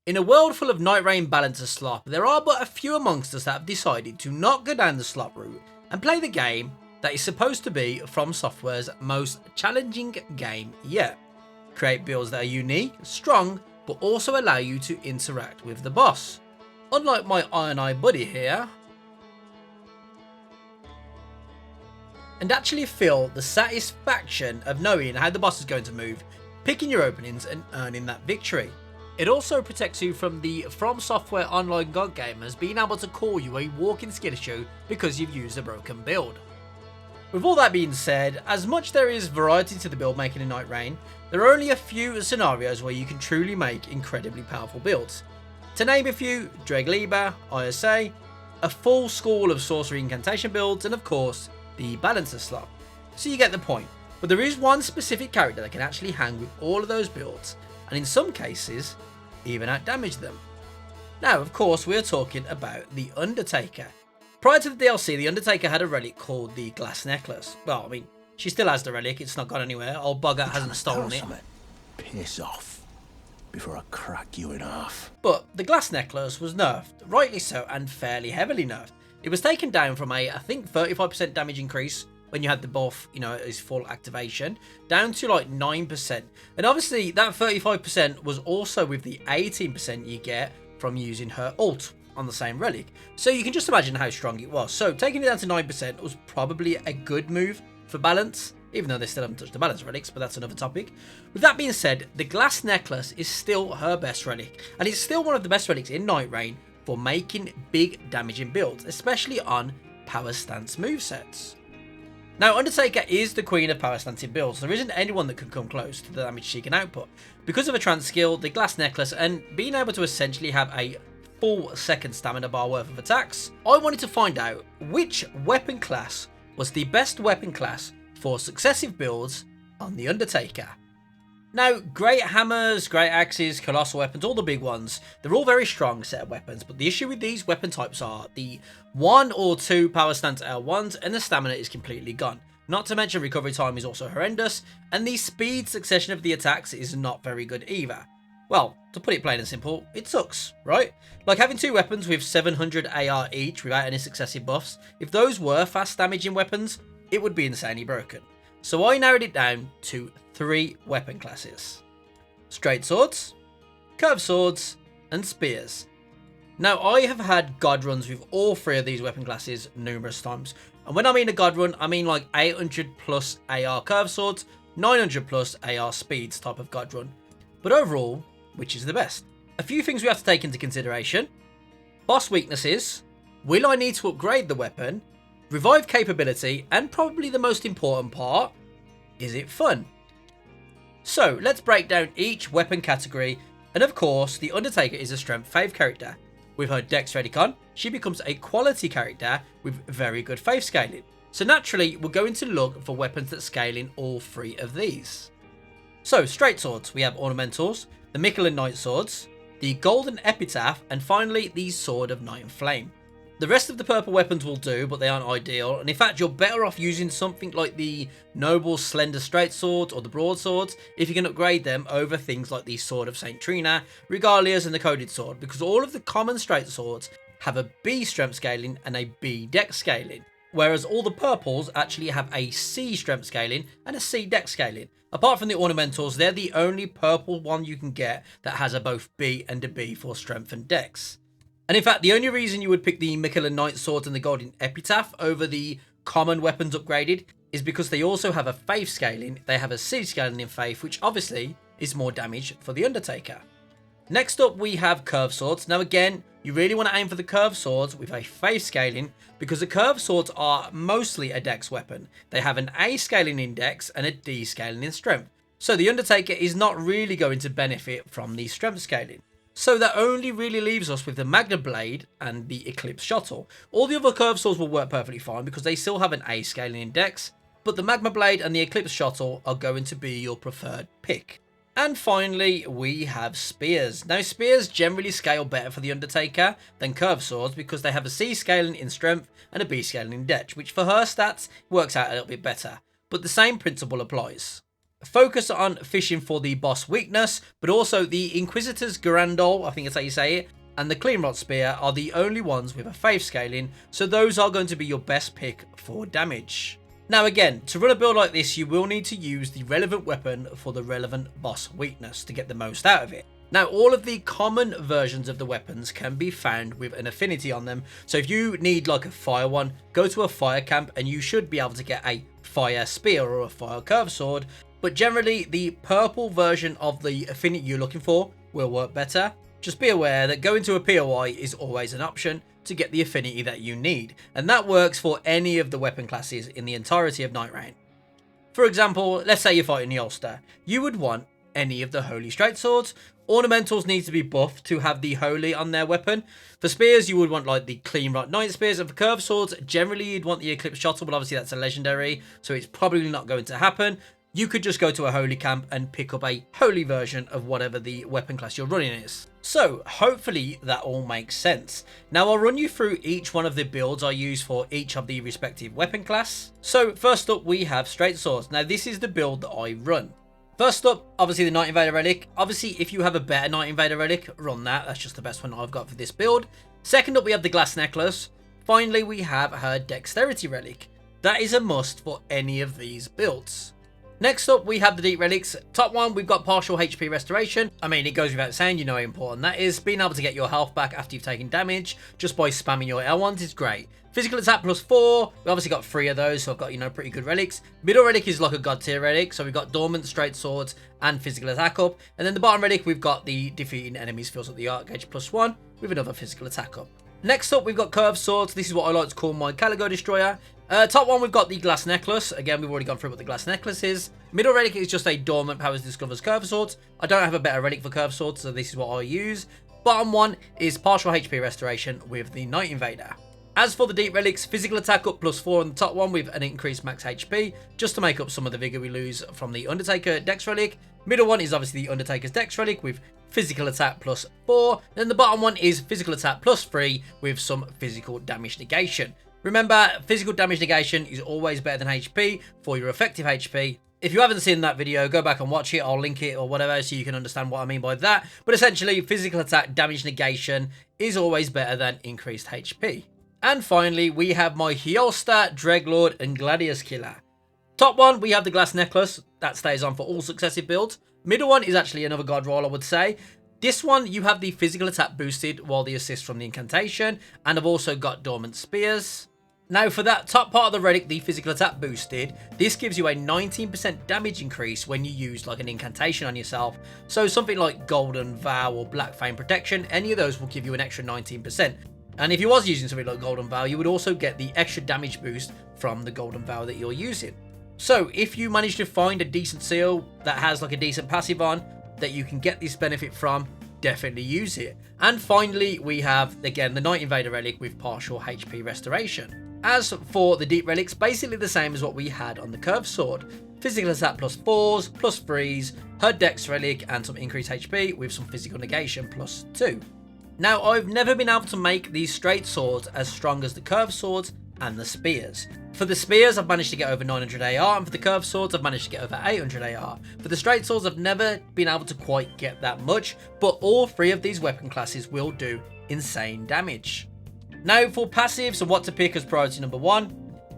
In a world full of Nightreign balancer slop, there are but a few amongst us that have decided to not go down the slop route and play the game that is supposed to be From Software's most challenging game yet. Create builds that are unique, strong, but also allow you to interact with the boss. Unlike my Iron Eye buddy here, and actually feel the satisfaction of knowing how the boss is going to move, picking your openings and earning that victory. It also protects you from the From Software online god gamers being able to call you a walking skid shoe because you've used a broken build. With all that being said, as much there is variety to the build making in Nightreign, there are only a few scenarios where you can truly make incredibly powerful builds. To name a few, Dreglord, ISA, a full school of sorcery incantation builds, and of course, the balancer slot. So you get the point. But there is one specific character that can actually hang with all of those builds, and in some cases, even outdamage them. Now, of course, we're talking about the Undertaker. Prior to the DLC, the Undertaker had a relic called the Glass Necklace. Well, I mean, she still has the relic, it's not gone anywhere. Old bugger hasn't stolen it. Piss off before I crack you in half. But the Glass Necklace was nerfed, rightly so, and fairly heavily nerfed. It was taken down from I think 35% damage increase when you had the buff, its full activation, down to like 9%. And obviously that 35% was also with the 18% you get from using her ult on the same relic. So you can just imagine how strong it was. So taking it down to 9% was probably a good move for balance, even though they still haven't touched the balance relics, but that's another topic. With that being said, the Glass Necklace is still her best relic, and it's still one of the best relics in Nightreign for making big damaging builds, especially on power stance movesets. Now, Undertaker is the queen of power stancing builds. There isn't anyone that can come close to the damage she can output. Because of her trance skill, the Glass Necklace, and being able to essentially have a full second stamina bar worth of attacks, I wanted to find out which weapon class was the best weapon class for successive builds on the Undertaker. Now, great hammers, great axes, colossal weapons, all the big ones, they're all very strong set of weapons, but the issue with these weapon types are the 1 or 2 power stance L1s and the stamina is completely gone. Not to mention recovery time is also horrendous, and the speed succession of the attacks is not very good either. Well, to put it plain and simple, it sucks, right? Like having 2 weapons with 700 AR each without any successive buffs, if those were fast damaging weapons, it would be insanely broken. So I narrowed it down to 3 weapon classes: straight swords, curved swords, and spears. Now, I have had god runs with all 3 of these weapon classes numerous times, and when I mean a god run, I mean like 800 plus AR curved swords, 900 plus AR speeds type of god run. But overall, which is the best? A few things we have to take into consideration: boss weaknesses, will I need to upgrade the weapon, revive capability, and probably the most important part, is it fun? So let's break down each weapon category, and of course the Undertaker is a strength 5 character. With her Dex Redicon, she becomes a quality character with very good faith scaling. So naturally we're going to look for weapons that scale in all 3 of these. So straight swords, we have ornamentals, the Michelin Knight swords, the Golden Epitaph, and finally the Sword of Night and Flame. The rest of the purple weapons will do, but they aren't ideal, and in fact you're better off using something like the Noble Slender Straight Swords or the Broadswords if you can upgrade them over things like the Sword of St. Trina, Regalias, and the Coded Sword, because all of the common straight swords have a B strength scaling and a B dex scaling, whereas all the purples actually have a C strength scaling and a C dex scaling. Apart from the ornamentals, they're the only purple one you can get that has a both B and a B for strength and dex. And in fact, the only reason you would pick the Michelin Knight swords and the Golden Epitaph over the common weapons upgraded is because they also have a faith scaling. They have a C scaling in faith, which obviously is more damage for the Undertaker. Next up, we have curved swords. Now again, you really want to aim for the curved swords with a faith scaling because the curved swords are mostly a dex weapon. They have an A scaling in dex and a D scaling in strength. So the Undertaker is not really going to benefit from the strength scaling. So that only really leaves us with the Magna Blade and the Eclipse Shuttle. All the other curved swords will work perfectly fine because they still have an A scaling index, but the Magma Blade and the Eclipse Shuttle are going to be your preferred pick. And finally, we have spears. Now, spears generally scale better for the Undertaker than curved swords because they have a C scaling in strength and a B scaling in dex, which for her stats works out a little bit better. But the same principle applies. focus on fishing for the boss weakness, but also the Inquisitor's Garandol, I think that's how you say it, and the Cleanrot Spear are the only ones with a faith scaling, so those are going to be your best pick for damage. Now again, to run a build like this, you will need to use the relevant weapon for the relevant boss weakness to get the most out of it. Now, all of the common versions of the weapons can be found with an affinity on them. So if you need like a fire one, go to a fire camp and you should be able to get a fire spear or a fire curved sword. But generally, the purple version of the affinity you're looking for will work better. Just be aware that going to a POI is always an option to get the affinity that you need. And that works for any of the weapon classes in the entirety of Nightreign. For example, let's say you're fighting the Ulster. You would want any of the Holy Straight Swords. Ornamentals need to be buffed to have the Holy on their weapon. For spears, you would want like the Cleanrot Night Spears, and for curved swords, generally you'd want the Eclipse Shottle, but obviously that's a legendary, so it's probably not going to happen. You could just go to a Holy camp and pick up a Holy version of whatever the weapon class you're running is. So hopefully that all makes sense. Now I'll run you through each one of the builds I use for each of the respective weapon class. So first up we have Straight Swords. Now this is the build that I run. First up, obviously the Night Invader Relic. Obviously, if you have a better Night Invader Relic, run that. That's just the best one I've got for this build. Second up, we have the Glass Necklace. Finally, we have her Dexterity Relic. That is a must for any of these builds. Next up, we have the Deep Relics. Top one, we've got partial HP restoration. I mean, it goes without saying, you know how important that is. Being able to get your health back after you've taken damage just by spamming your L1s is great. Physical attack +4. We obviously got 3 of those, so I've got, you know, pretty good relics. Middle relic is like a god tier relic, so we've got Dormant, Straight Swords, and Physical attack up. And then the bottom relic, we've got the defeating enemies fills up the art gauge +1 with another physical attack up. Next up, we've got Curved Swords. This is what I like to call my Caligo Destroyer. Top one, we've got the Glass Necklace. Again, we've already gone through what the Glass Necklace is. Middle relic is just a Dormant Powers Discovers Curved Swords. I don't have a better relic for Curved Swords, so this is what I use. Bottom one is partial HP restoration with the Night Invader. As for the Deep Relics, Physical attack up +4 on the top one with an increased max HP, just to make up some of the vigor we lose from the Undertaker Dex Relic. Middle one is obviously the Undertaker's Dex Relic with Physical attack +4. Then the bottom one is Physical attack +3 with some physical damage negation. Remember, physical damage negation is always better than HP for your effective HP. If you haven't seen that video, go back and watch it. I'll link it or whatever so you can understand what I mean by that. But essentially, physical attack damage negation is always better than increased HP. And finally, we have my Hyolster, Dreglord, and Gladius Killer. Top one, we have the Glass Necklace. That stays on for all successive builds. Middle one is actually another god roll, I would say. This one, you have the physical attack boosted while the assist from the incantation. And I've also got Dormant Spears. Now, for that top part of the relic, the physical attack boosted, this gives you a 19% damage increase when you use like an incantation on yourself. So something like Golden Vow or Black Flame Protection, any of those will give you an extra 19%. And if you was using something like Golden Vow, you would also get the extra damage boost from the Golden Vow that you're using. So if you manage to find a decent seal that has like a decent passive on that you can get this benefit from, definitely use it. And finally, we have, again, the Night Invader Relic with partial HP restoration. As for the Deep Relics, basically the same as what we had on the Curved Sword. Physical attack +4s, +3s, her Dex Relic, and some increased HP with some physical negation +2. Now, I've never been able to make these straight swords as strong as the curved swords and the spears. For the spears, I've managed to get over 900 AR, and for the curved swords, I've managed to get over 800 AR. For the straight swords, I've never been able to quite get that much, but all 3 of these weapon classes will do insane damage. Now, for passives and what to pick as priority number 1,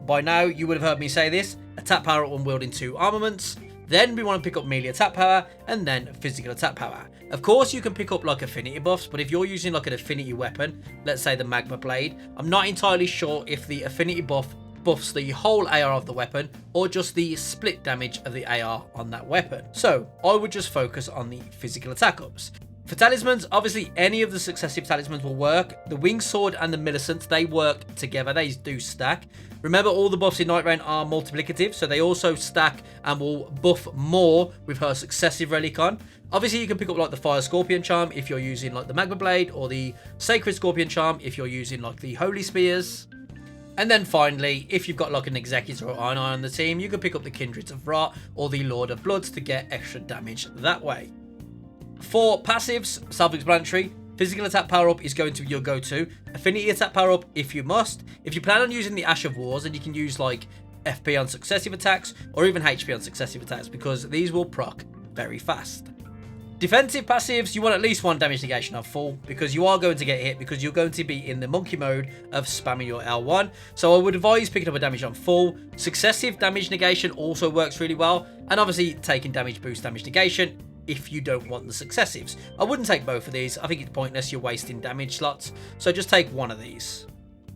by now you would have heard me say this: attack power when wielding 2 armaments. Then we want to pick up melee attack power, and then physical attack power. Of course, you can pick up like affinity buffs, but if you're using like an affinity weapon, let's say the Magma Blade, I'm not entirely sure if the affinity buff buffs the whole AR of the weapon or just the split damage of the AR on that weapon. So I would just focus on the physical attack ups. For talismans, obviously any of the successive talismans will work. The Winged Sword and the Millicent, they work together, they do stack. Remember, all the buffs in Nightreign are multiplicative, so they also stack and will buff more with her successive relic on. Obviously, you can pick up like the Fire Scorpion Charm if you're using like the Magma Blade, or the Sacred Scorpion Charm if you're using like the Holy Spears. And then finally, if you've got like an Executor or Iron Eye on the team, you can pick up the Kindreds of Rot or the Lord of Bloods to get extra damage that way. For passives, self-explanatory. Physical attack power up is going to be your go-to. Affinity attack power up if you must. If you plan on using the Ash of Wars, and you can use like FP on successive attacks, or even HP on successive attacks, because these will proc very fast. Defensive passives, you want at least 1 damage negation on full, because you are going to get hit, because you're going to be in the monkey mode of spamming your L1. So I would advise picking up a damage on full. Successive damage negation also works really well, and obviously taking damage boost damage negation if you don't want the successives. I wouldn't take both of these. I think it's pointless. You're wasting damage slots. So just take one of these.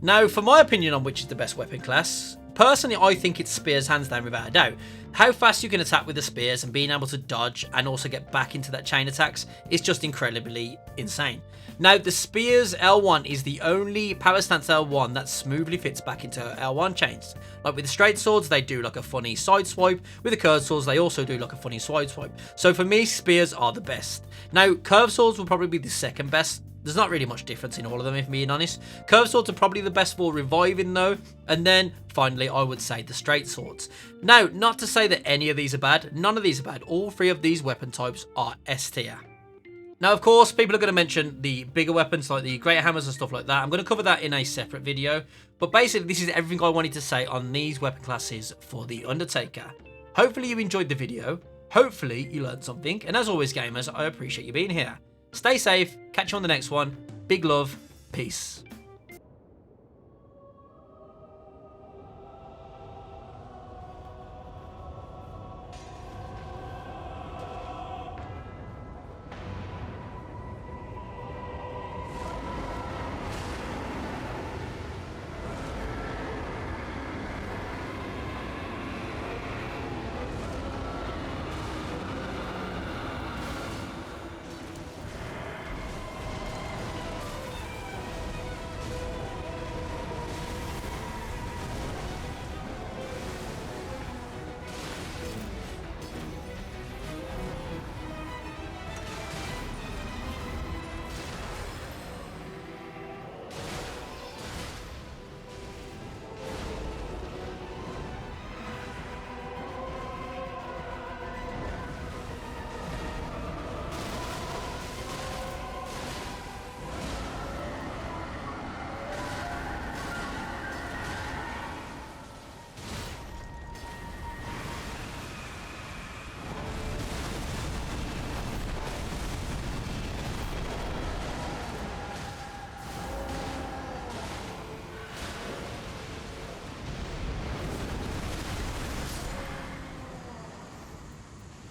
Now, for my opinion on which is the best weapon class, personally, I think it's spears hands down without a doubt. How fast you can attack with the spears and being able to dodge and also get back into that chain attacks is just incredibly insane. Now, the spears L1 is the only power stance L1 that smoothly fits back into L1 chains. Like with the straight swords, they do like a funny side swipe. With the curved swords, they also do like a funny side swipe. So for me, spears are the best. Now, curved swords will probably be the second best. There's not really much difference in all of them, if I'm being honest. Curved swords are probably the best for reviving, though. And then, finally, I would say the straight swords. Now, not to say that any of these are bad. None of these are bad. All 3 of these weapon types are S tier. Now, of course, people are going to mention the bigger weapons, like the great hammers and stuff like that. I'm going to cover that in a separate video. But basically, this is everything I wanted to say on these weapon classes for the Undertaker. Hopefully, you enjoyed the video. Hopefully, you learned something. And as always, gamers, I appreciate you being here. Stay safe, catch you on the next one. Big love, peace.